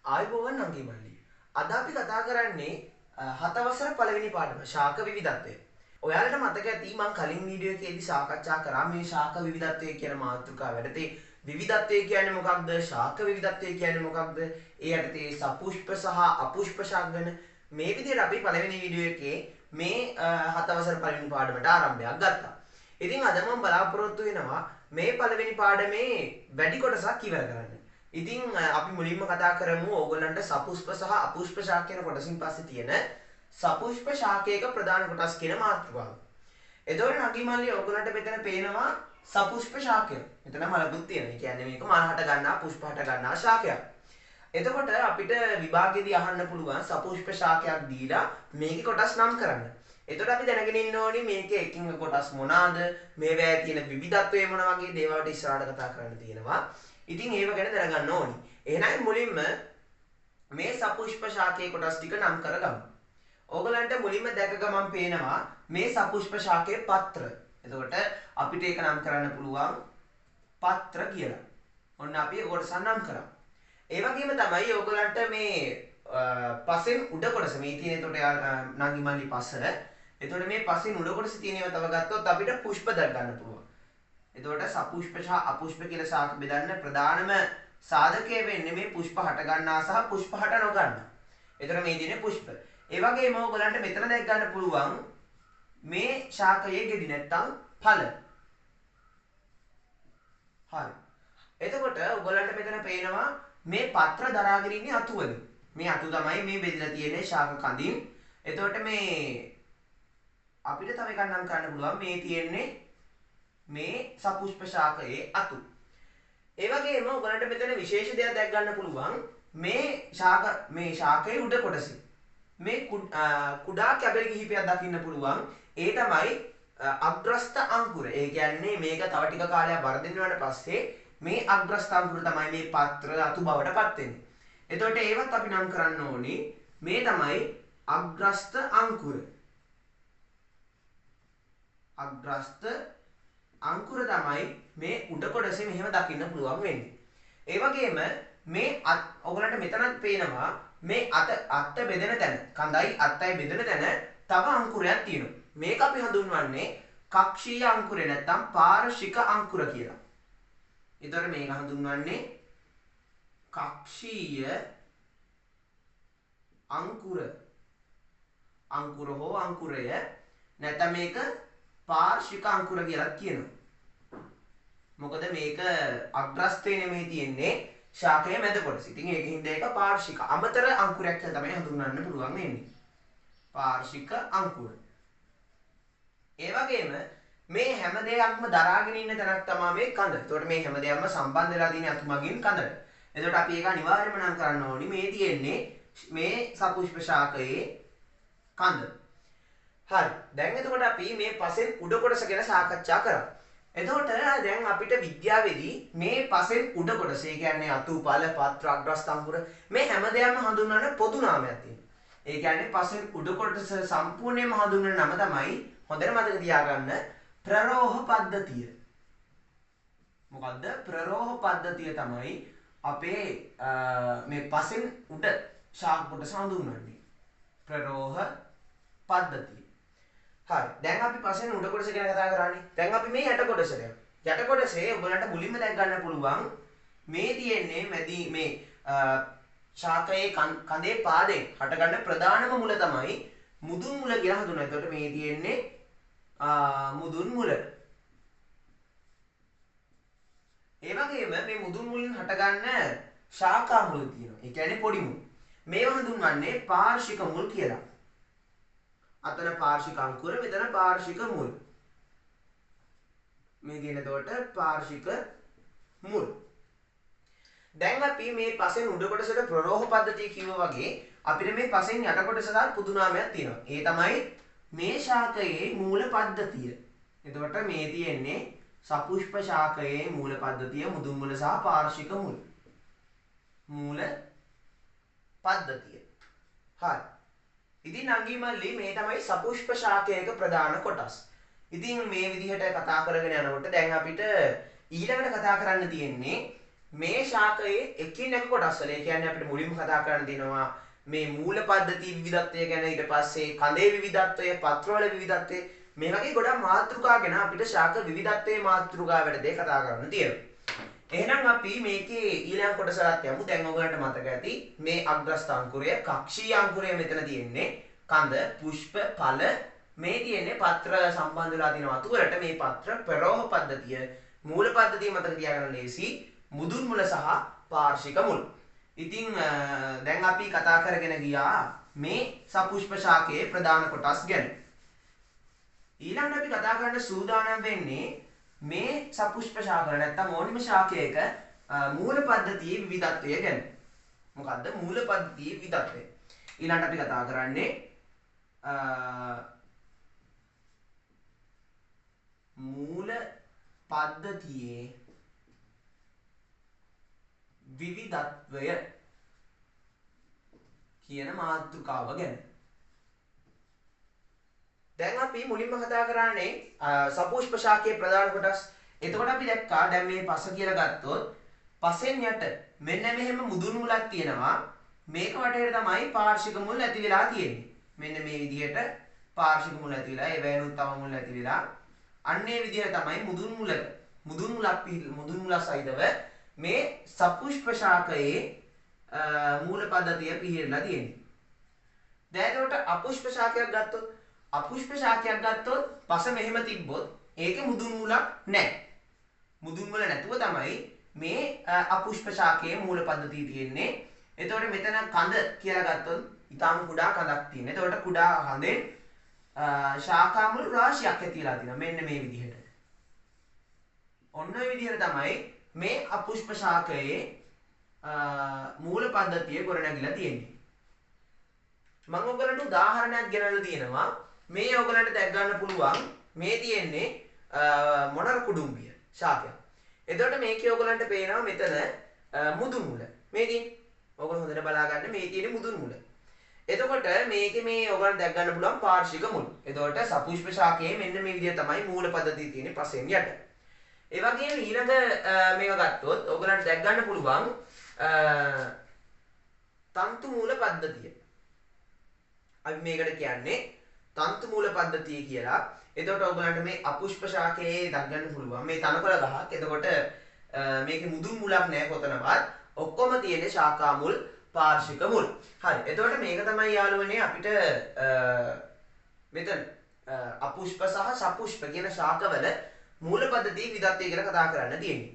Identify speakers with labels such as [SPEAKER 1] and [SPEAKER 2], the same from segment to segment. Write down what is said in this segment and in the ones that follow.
[SPEAKER 1] ආයුබෝවන් නංගි මල්ලි. අද අපි කතා කරන්නේ 7 වසර පළවෙනි පාඩම ශාක විවිධත්වය. ඔයාලට මතක ඇති මම කලින් වීඩියෝ එකේදී සාකච්ඡා කරා මේ ශාක විවිධත්වය කියන මාතෘකාව යටතේ විවිධත්වය කියන්නේ මොකක්ද? ශාක විවිධත්වය කියන්නේ මොකක්ද? ඒ යටතේ සපුෂ්ප සහ අපුෂ්ප ශාක ගැන මේ විදිහට අපි පළවෙනි වීඩියෝ එකේ මේ 7 වසර පළවෙනි පාඩමට ආරම්භයක් ගත්තා. ඉතින් අද මම බලාපොරොත්තු වෙනවා මේ පළවෙනි පාඩමේ වැඩි කොටසක් ඉවර කරන්න. ඉතින් අපි මුලින්ම කතා කරමු ඕගොල්ලන්ට සපුෂ්ප සහ අපුෂ්ප ශාක කියන කොටසින් පස්සේ තියෙන සපුෂ්ප ශාකයක ප්‍රධාන කොටස් කියන මාතෘකාව. එතකොට නගී මල්ලි ඕගොල්ලන්ට මෙතන පේනවා සපුෂ්ප ශාකය. මෙතන මලකුත් තියෙනවා. ඒ කියන්නේ මේක මල් හට ගන්නා පුෂ්ප හට ගන්නා ශාකයක්. එතකොට අපිට විභාගයේදී අහන්න පුළුවන් සපුෂ්ප ශාකයක් දීලා මේකේ කොටස් නම් කරන්න. එතකොට අපි දැනගෙන ඉන්න ඕනි මේකේ එකින් කොටස් මොනවාද? මේවා තියෙන විවිධත්වය මොන වගේ දේවල්ට ඉස්සරහට කතා කරන්න තියෙනවා. ඉතින් ඒව ගැන දැනගන්න ඕනි. එහෙනම් මුලින්ම මේ සපුෂ්ප ශාකයේ කොටස් ටික නම් කරගමු. ඕගලන්ට මුලින්ම දැක ගමන් පේනවා මේ සපුෂ්ප ශාකයේ පත්‍ර. එතකොට අපිට ඒක නම් කරන්න පුළුවන් පත්‍ර කියලා. ඔන්න අපි ඒ කොටස නම් කරමු. ඒ වගේම තමයි ඕගලන්ට මේ පසෙන් උඩ කොටස මේ තියෙන එතකොට නංගි මල්ලි පස්සර. එතකොට මේ පසෙන් උඩ කොටස තියෙනව තව ගත්තොත් අපිට පුෂ්ප දක් ගන්න පුළුවන්. එතකොට සපුෂ්ප සහ අපුෂ්ප කියලා ශාක බෙදන්න ප්‍රධානම සාධකය වෙන්නේ මේ පුෂ්ප හට ගන්නා සහ පුෂ්ප හට නොගන්නා. එතකොට මේ දිනේ පුෂ්ප. ඒ වගේම ඔයගලන්ට මෙතන දැක් ගන්න පුළුවන් මේ ශාකයේ ගෙඩි නැත්තම් ඵල. හරි. එතකොට ඔයගලන්ට මෙතන පේනවා මේ පත්‍ර දරාගෙන ඉන්නේ අතුවල. මේ අතු තමයි මේ බෙදලා තියෙන්නේ ශාක කඳින්. එතකොට මේ අපිට තව එකක් නම් කරන්න පුළුවන් මේ තියෙන්නේ මේ සපුෂ්ප ශාකයේ අතු. ඒ වගේම ඔයගලන්ට මෙතන විශේෂ දෙයක් දැක් ගන්න පුළුවන් මේ ශාකයේ උඩ කොටසේ මේ කුඩා කැබලි කිහිපයක් දකින්න පුළුවන්. ඒ තමයි අග්‍රස්ත අංකුර. ඒ කියන්නේ මේක තව ටික කාලයක් වර්ධනය වුණාට පස්සේ මේ අග්‍රස්ත අංකුර තමයි මේ පත්‍ර අතු බවට පත් වෙන්නේ. එතකොට ඒවත් අපි නම් කරන්න ඕනේ මේ තමයි අග්‍රස්ත අංකුර. අග්‍රස්ත අංකුර තමයි මේ උඩ කොටසේ මෙහෙම දකින්න පුළුවන් වෙන්නේ. ඒ වගේම මේ ඔයගලන්ට මෙතනත් පේනවා මේ අත්ත බෙදෙන තැන කඳයි අත්තයි බෙදෙන තැන තව අංකුරයක් තියෙනවා. මේක අපි හඳුන්වන්නේ කක්ෂීය අංකුරය නැත්නම් පාර්ශ්වික අංකුර කියලා. ඒතර මේක හඳුන්වන්නේ කක්ෂීය අංකුර. අංකුර හෝ අංකුරය නැත්නම් මේක පාර්ශ්වික අංකුර කියලා කියනවා. මොකද මේක අග්‍රස්තේ නෙමෙයි තියෙන්නේ ශාකයේ මැද කොටස. ඉතින් ඒකින්ද ඒක පාර්ශ්වික අමතර අංකුරයක් කියලා තමයි හඳුන්වන්න පුළුවන් වෙන්නේ. පාර්ශ්වික අංකුර. ඒ වගේම මේ හැම දෙයක්ම දරාගෙන ඉන්න තැනක් තමයි මේ කඳ. ඒතකොට මේ හැම දෙයක්ම සම්බන්ධ වෙලා තියෙන අතු මගින් කඳට. එතකොට අපි ඒක අනිවාර්යයෙන්ම නම් කරන්න ඕනි මේ තියෙන්නේ මේ සපුෂ්ප ශාකයේ කඳ. හරි. දැන් එතකොට අපි මේ පසෙන් උඩ කොටස ගැන සාකච්ඡා කරමු. එතකොට දැන් අපිට විද්‍යාවේදී මේ පසෙන් උඩ කොටස, ඒ කියන්නේ අතු, ඵල, පත්‍ර, අග්‍රස්ත අංකුර මේ හැම දෙයක්ම හඳුන්වන පොදු නාමයක් තියෙනවා. ඒ කියන්නේ පසෙන් උඩ කොටස සම්පූර්ණයෙන්ම හඳුන්වන නම තමයි හොඳට මතක තියාගන්න ප්‍රරෝහ පද්ධතිය. මොකද්ද? ප්‍රරෝහ පද්ධතිය තමයි අපේ මේ පසෙන් උඩ ශාක කොටස හඳුන්වන්නේ. ප්‍රරෝහ පද්ධතිය. හරි. දැන් අපි පස්සෙන් උඩ කොටස ගැන කතා කරන්නේ. දැන් අපි මේ යට කොටසට යමු. යට කොටසේ ඔයගලන්ට මුලින්ම දැක් ගන්න පුළුවන් මේ තියෙන්නේ මැදි මේ ශාකයේ කඳේ පාදයෙන් හටගන්න ප්‍රධානම මුල තමයි මුදුන් මුල කියලා හඳුන්වනවා. එතකොට මේ තියෙන්නේ මුදුන් මුල. ඒ වගේම මේ මුදුන් මුලින් හටගන්න ශාකා මුල තියෙනවා. ඒ කියන්නේ පොඩි මුල්. මේව හඳුන්වන්නේ පාර්ශ්වික මුල් කියලා. අතන පාර්ශ්වික අංකුර, මෙතන පාර්ශ්වික මුල්. මේ කියන එතකොට පාර්ශ්වික මුල්. දැන් අපි මේ පසෙන් උඩ කොටසට ප්‍රරෝහ පද්ධතිය කිව්වා වගේ අපිට මේ පසෙන් යට කොටසට පුදු නාමයක් තියෙනවා. ඒ තමයි මේ ශාකයේ මූල පද්ධතිය. එතකොට මේ තියෙන්නේ සපුෂ්ප ශාකයේ මූල පද්ධතිය මුදුන් මුල සහ පාර්ශ්වික මුල්. මූල පද්ධතිය. හරි. ඉතින් නංගි මල්ලි මේ තමයි සපුෂ්ප ශාකයක ප්‍රධාන කොටස්. ඉතින් මේ විදිහට කතා කරගෙන යනකොට දැන් අපිට ඊළඟට කතා කරන්න තියෙන්නේ මේ ශාකයේ එකින් එක කොටස් වල ඒ කියන්නේ අපිට මුලින්ම කතා කරන්න තියෙනවා මේ මූල පද්ධති විවිධත්වය ගැන ඊට පස්සේ කඳේ විවිධත්වය පත්‍රවල විවිධත්වය මේ වගේ ගොඩක් මාතෘකා ගැන අපිට ශාක විවිධත්වයේ මාතෘකා වැඩේ කතා කරන්න තියෙනවා. එහෙනම් අපි මේකේ ඊළඟ කොටසට යමු. දැන් ඔයගලන්ට මතක ඇති මේ අග්‍රස්ත අංකුරය කක්ෂීය අංකුරය මෙතන තියෙන්නේ කඳ පුෂ්ප ඵල මේ තියෙන්නේ පත්‍ර සම්බන්ධ වෙලා තියෙන වතු වලට මේ පත්‍ර ප්‍රරෝහ පද්ධතිය මූල පද්ධතිය මතක තියාගන්න ලේසි මුදුන් මුල සහ පාර්ශ්වික මුල්. ඉතින් දැන් අපි කතා කරගෙන ගියා මේ සපුෂ්ප ශාකයේ ප්‍රධාන කොටස් ගැන. ඊළඟට අපි කතා කරන්න සූදානම් වෙන්නේ මේ සපුෂ්ප ශාකවල නැත්තම් ඕනිම ශාකයක මූල පද්ධතියේ විවිධත්වය ගැන. මොකද්ද මූල පද්ධතියේ විවිධත්වය? ඊළඟට අපි කතා කරන්නේ මූල පද්ධතියේ විවිධත්වය කියන මාතෘකාව ගැන. දැන් අපි මුලින්ම කතා කරන්නේ සපුෂ්ප ශාකයේ ප්‍රධාන කොටස්. එතකොට අපි දැක්කා දැන් මේ පස කියලා ගත්තොත් පසෙන් යට මෙන්න මෙහෙම මුදුන් මුලක් තියෙනවා. මේක වටේට තමයි පාර්ශ්වික මුල් ඇති වෙලා තියෙන්නේ. මෙන්න මේ විදිහට පාර්ශ්වික මුල් ඇති වෙලා ඒ වේනුත් තම මුල් ඇති වෙලා අන්නේ විදිහට තමයි මුදුන් මුලක් සහිතව මේ සපුෂ්ප ශාකයේ මූල පද්ධතිය පිළිහෙලා තියෙන්නේ. දැන් එතකොට අපුෂ්ප ශාකයක් ගත්තොත් අපුෂ්ප ශාකයක් ගත්තොත් පස මෙහෙම තිබ්බොත් ඒකේ මුදුන් මුලක් නැහැ. මුදුන් මුල නැතුව තමයි මේ අපුෂ්ප ශාකයේ මූල පද්ධතිය තියෙන්නේ. එතකොට මෙතන කඳ කියලා ගත්තොත් ඊටාම කුඩා කඳක් තියෙන. එතකොට කුඩා කඳෙන් ශාකා මුල් රාශියක් ඇතිලා තියෙනවා. මෙන්න මේ විදිහට. ඔන්න ඔය විදිහට තමයි මේ අපුෂ්ප ශාකයේ මූල පද්ධතිය ගොඩනැගිලා තියෙන්නේ. මම ඔයගලන්ට උදාහරණයක් ගෙනල්ලා තියෙනවා. මේ ඔයගලන්ට දැක් ගන්න පුළුවන් මේ තියෙන්නේ මොනර කුඩුම්බිය ශාකයක්. එතකොට මේකේ ඔයගලන්ට පේනවා මෙතන මුදුන් මුල. මේ තියෙන්නේ ඔයගොල්ලෝ හොඳට බලා ගන්න මේ තියෙන්නේ මුදුන් මුල. එතකොට මේකේ මේ ඔයගලන්ට දැක් ගන්න පුළුවන් පාර්ශ්වික මුල්. එතකොට සපුෂ්ප ශාකයේ මෙන්න මේ විදිහ තමයි මූල පද්ධතිය තියෙන්නේ පසෙන් යට. ඒ වගේම ඊළඟ මේක ගත්තොත් ඔයගලන්ට දැක් ගන්න පුළුවන් තන්තු මූල පද්ධතිය. අපි මේකට කියන්නේ තන්තු මූල පද්ධතිය කියලා. එතකොට ඔයගලන්ට මේ අපුෂ්ප ශාකයේ දක් ගන්න පුළුවන් මේ තනකොළ ගහක්. එතකොට මේකේ මුදුන් මුලක් නැහැ කොතනවත්. ඔක්කොම තියෙන්නේ ශාකා මුල් පාර්ශ්වික මුල්. හරි. එතකොට මේක තමයි යාළුවනේ අපිට මෙතන අපුෂ්ප සහ සපුෂ්ප කියන ශාකවල මූල පද්ධතිය විවිධත්වය කියලා කතා කරන්න තියෙන්නේ.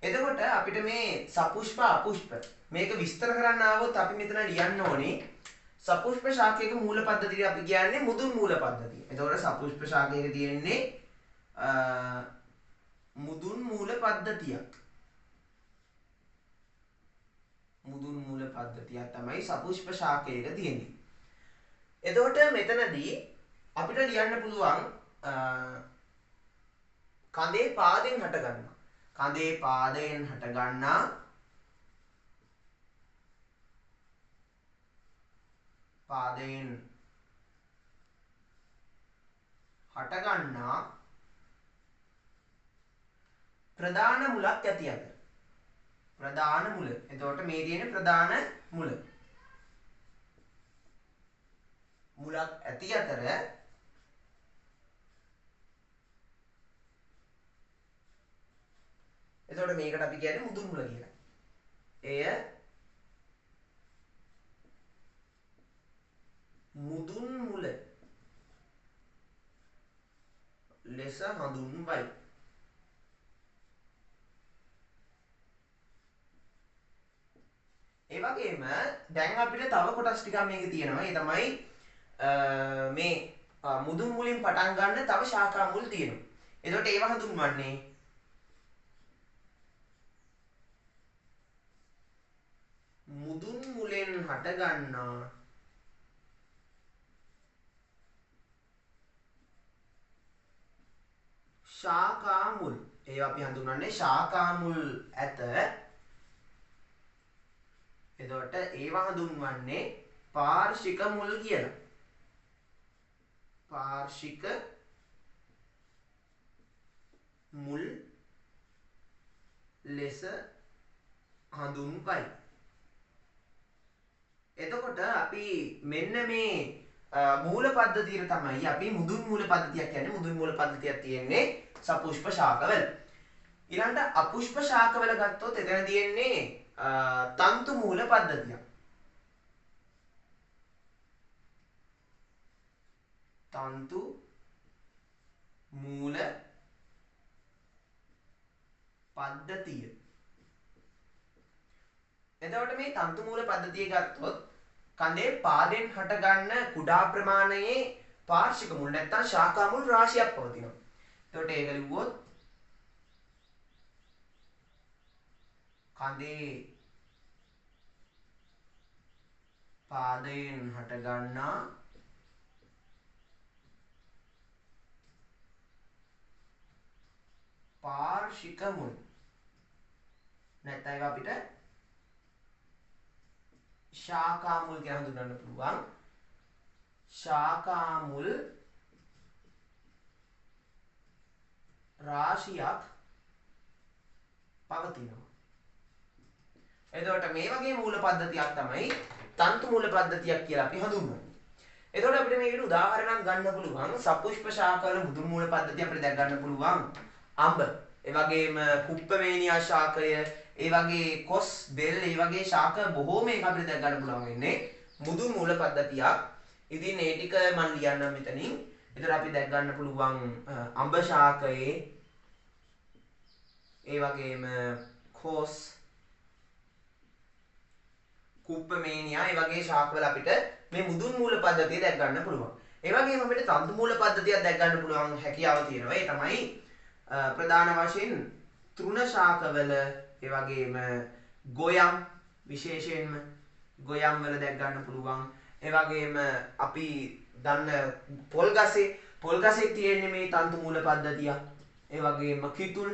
[SPEAKER 1] එතකොට අපිට මේ සපුෂ්ප අපුෂ්ප මේක විස්තර කරන්න ආවොත් අපි මෙතන ලියන්න ඕනේ සපුෂ්ප ශාකයක මූල පද්ධතිය අපි කියන්නේ මුදුන් මූල පද්ධතිය. එතකොට සපුෂ්ප ශාකයක තියෙන්නේ මුදුන් මූල පද්ධතියක්. මුදුන් මූල පද්ධතියක් තමයි සපුෂ්ප ශාකයක තියෙන්නේ. එතකොට මෙතනදී අපිට ලියන්න පුළුවන් කඳේ පාදයෙන් හට ගන්නවා. කඳේ පාදයෙන් හට ගන්නා පාදයෙන් හට ගන්නා ප්‍රධාන මුලක් ඇති අතර. ප්‍රධාන මුල. එතකොට මේ තියෙන ප්‍රධාන මුල. මුලක් ඇති අතර එතකොට මේකට අපි කියන්නේ මුදුන් මුල කියලා. එය මුදුන් මුල ලෙස හඳුන්වයි. ඒ වගේම දැන් අපිට තව කොටස් ටිකක් මේකේ තියෙනවා. ඒ තමයි මේ මුදුන් මුලින් පටන් ගන්න තව ශාඛා මුල් තියෙනවා. එතකොට ඒව හඳුන්වන්නේ මුදුන් මුලෙන් හට ගන්නා ශාඛා මුල්. ඒව අපි හඳුන්වන්නේ ශාඛා මුල් ඇත. එතකොට ඒව හඳුන්වන්නේ පාර්ශ්වික මුල් කියලා. පාර්ශ්වික මුල් ලෙස හඳුන්වයි. එතකොට අපි මෙන්න මේ මූල පද්ධතියට තමයි අපි මුදුන් මූල පද්ධතියක් කියන්නේ. මුදුන් මූල පද්ධතියක් තියෙන්නේ සපුෂ්ප ශාකවල. ඊළඟට අපුෂ්ප ශාකවල ගත්තොත් එතන තියෙන්නේ තන්තු මූල පද්ධතියක්. තන්තු මූල පද්ධතිය. එතකොට මේ තන්තු මූල පද්ධතිය ගත්තොත් කඳේ පාදෙන් හටගන්න කුඩා ප්‍රමාණයේ පාර්ශ්වික මුල් නැත්නම් ශාඛා මුල් රාශියක් පවතිනවා. එතකොට ඒක ලිව්වොත් කඳේ පාදයෙන් හටගන්නා පාර්ශ්වික මුල් නැත්නම් ඒවා අපිට ශාඛා මුල් කියලා හඳුන්වන්න පුළුවන්. ශාඛා මුල් රාශියක් පවතිනවා. එතකොට මේ වගේ මූල පද්ධතියක් තමයි තන්තු මූල පද්ධතියක් කියලා අපි හඳුන්වන්නේ. එතකොට අපිට මේකට උදාහරණයක් ගන්න පුළුවන්. සපුෂ්ප ශාකවල මුදුන් මූල පද්ධතිය අපිට දැක් ගන්න පුළුවන්. අඹ, ඒ වගේම කුප්පමේනියා ශාකය, ඒ වගේ කොස්, බෙල්, ඒ වගේ ශාක බොහෝමයක් අපිට දැක් ගන්න පුළුවන් වෙන්නේ මුදුන් මූල පද්ධතියක්. ඉතින් මේ ටික මම ලියන්නම් මෙතනින්. එතකොට අපි දැක් ගන්න පුළුවන් අඹ ශාකයේ, ඒ වගේම කොස්, කුප්පමේනියා, ඒ වගේ ශාකවල අපිට මේ මුදුන් මූල පද්ධතිය දැක් ගන්න පුළුවන්. ඒ වගේම අපිට තන්තු මූල පද්ධතියක් දැක් ගන්න පුළුවන් හැකියාව තියෙනවා. ඒ තමයි ප්‍රධාන වශයෙන් තෘණ ශාකවල, ඒ වගේම ගොයම්, විශේෂයෙන්ම ගොයම් වල දැක් ගන්න පුළුවන්. ඒ වගේම අපි දන්න පොල් ගසේ තියෙන්නේ මේ තන්තු මූල පද්ධතිය. ඒ වගේම කිතුල්,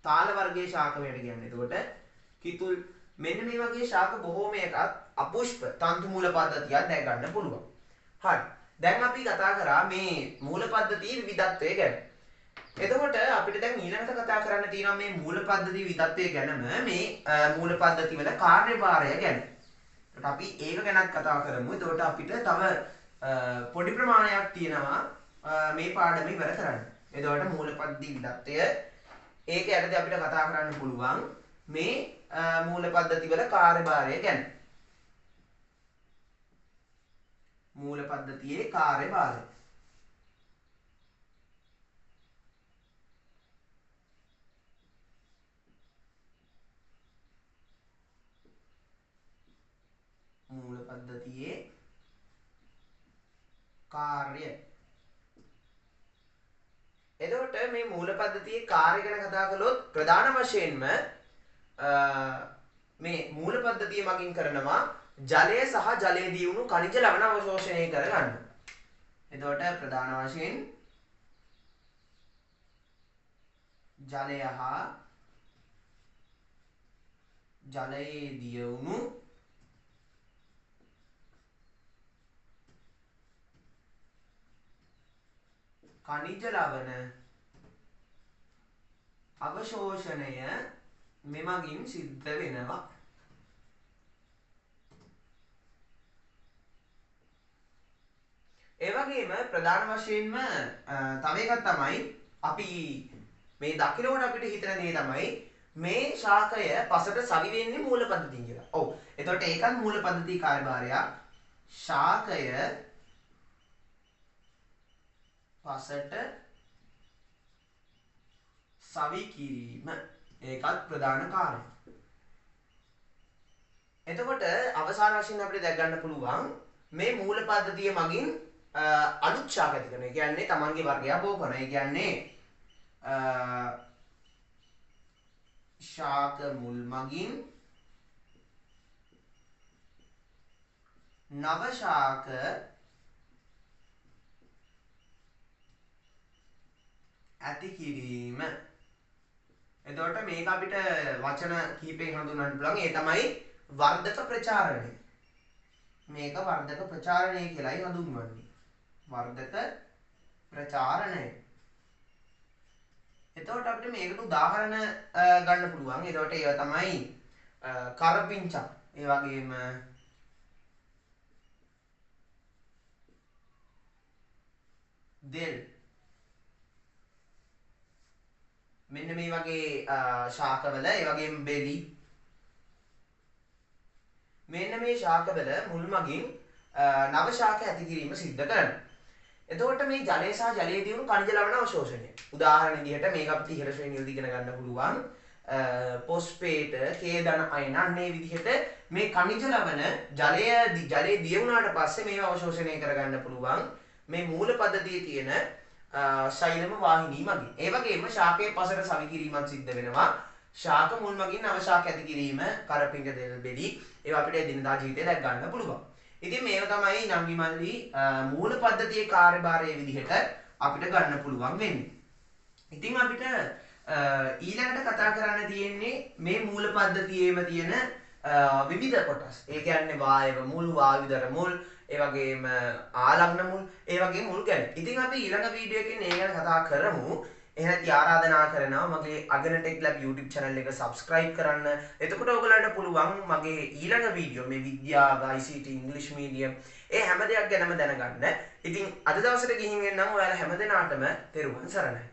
[SPEAKER 1] තාල වර්ගයේ ශාක වලට කියන්නේ. එතකොට කිතුල්, මෙන්න මේ වගේ ශාක බොහෝමයකට අපුෂ්ප තන්තු මූල පද්ධතියක් දැක් ගන්න පුළුවන්. හරි. දැන් අපි කතා කරා මේ මූල පද්ධතියේ විවිධත්වය ගැන. එතකොට අපිට දැන් ඊළඟට කතා කරන්න තියෙනවා මේ මූල පද්ධති විවිධත්වය ගැනම, මේ මූල පද්ධති වල කාර්යභාරය ගැන. එතකොට අපි ඒක ගැනත් කතා කරමු. එතකොට අපිට තව පොඩි ප්‍රමාණයක් තියෙනවා මේ පාඩම ඉවර කරන්න. එතකොට මූල පද්ධති විවිධත්වය ඒක යටතේ අපිට කතා කරන්න පුළුවන් මේ මූල පද්ධති වල කාර්යභාරය ගැන. මූල පද්ධතියේ කාර්යභාරය. මූල පද්ධතියේ කාර්ය. එතකොට මේ මූල පද්ධතියේ කාර්ය ගැන කතා කළොත් ප්‍රධාන වශයෙන්ම මේ මූල පද්ධතිය මගින් කරනවා ජලය සහ ජලයේදී වුණු ඛනිජ ලවණ අවශෝෂණය කරගන්න. එතකොට ප්‍රධාන වශයෙන් ජලය හා ජලයේදී වුණු ඛනිජ ලවණ අවශෝෂණය මෙමගින් සිද්ධ වෙනවා. ඒ වගේම ප්‍රධාන වශයෙන්ම තව එකක් තමයි අපි මේ දකින්නකොට අපිට හිතන දේ තමයි මේ ශාකය පසට සවි වෙන්නේ මූල පද්ධතිය කියලා. ඔව්. එතකොට ඒකත් මූල පද්ධතියේ කාර්යභාරයක්. ශාකය පසට සවි කිරීම ඒකත් ප්‍රධාන කාර්යය. එතකොට අවසාන වශයෙන් අපිට දැක් ගන්න පුළුවන් මේ මූල පද්ධතිය මගින් අලුත් ශාක ඇති කරන. ඒ කියන්නේ තමන්ගේ වර්ගය බෝ කරන. ඒ කියන්නේ ශාක මුල් මගින් නව ශාක ඇති කිරීම. එතකොට මේක අපිට වචන කිහිපයකින් හඳුන්වන්න පුළුවන්. ඒ තමයි වර්ධක ප්‍රචාරණය. මේක වර්ධක ප්‍රචාරණය කියලායි හඳුන්වන්නේ. වර්ධක ප්‍රචාරණය. එතකොට අපිට මේකට උදාහරණ ගන්න පුළුවන්. එතකොට ඒවා තමයි කරපිංචක් ඒ වගේම දෙල් මෙන්න මේ වගේ ශාකවල ඒ වගේම බෙලි මෙන්න මේ ශාකවල මුල්මගින් නව ශාක ඇති කිරීම සිද්ධ කරනවා. එතකොට මේ ජලය සහ ජලයේ දියුණු කනිජ ලවණ අවශෝෂණය. උදාහරණ විදිහට මේක අපිට ඉහළ ශ්‍රේණියවලදී ඉගෙන ගන්න පුළුවන්. පොස්පේට, කේදන අයන අන්නේ විදිහට මේ කනිජ ලවණ ජලයේ දිය වුණාට පස්සේ මේවා අවශෝෂණය කරගන්න පුළුවන්. මේ මූල පද්ධතියේ තියෙන ශෛලම වාහිනී මගින්. ඒ වගේම ශාකයේ පසට සවි කිරීමක් සිද්ධ වෙනවා. ශාක මුල් මගින් නව ශාක ඇති කිරීම, කරපිංග දෙල් බෙලි ඒවා අපිට එදිනදා ජීවිතේ දැක් ගන්න පුළුවන්. ඉතින් මේව තමයි නම් විමල්ලි මූල පද්ධතියේ කාර්යභාරයේ විදිහට අපිට ගන්න පුළුවන් වෙන්නේ. ඉතින් අපිට ඊළඟට කතා කරන්න තියෙන්නේ මේ මූල පද්ධතියේම තියෙන විවිධ කොටස්. ඒ කියන්නේ වායව මුල්, වායුදර මුල්, ඒ වගේම ආලග්න මුල්, ඒ වගේ මුල් ගැන. ඉතින් අපි ඊළඟ වීඩියෝ එකකින් ඒ ගැන කතා කරමු. එහෙනම් ආරාධනා කරනවා මගේ අගන ටෙක් ලැබ් YouTube channel එක subscribe කරන්න. එතකොට ඔයගලන්ට පුළුවන් මගේ ඊළඟ වීඩියෝ මේ විද්‍යාව, ICT, English medium ඒ හැම දෙයක් ගැනම දැනගන්න. ඉතින් අද දවසට ගිහින් එන්නම් ඔයාලා හැමදෙනාටම තෙරුවන් සරණයි.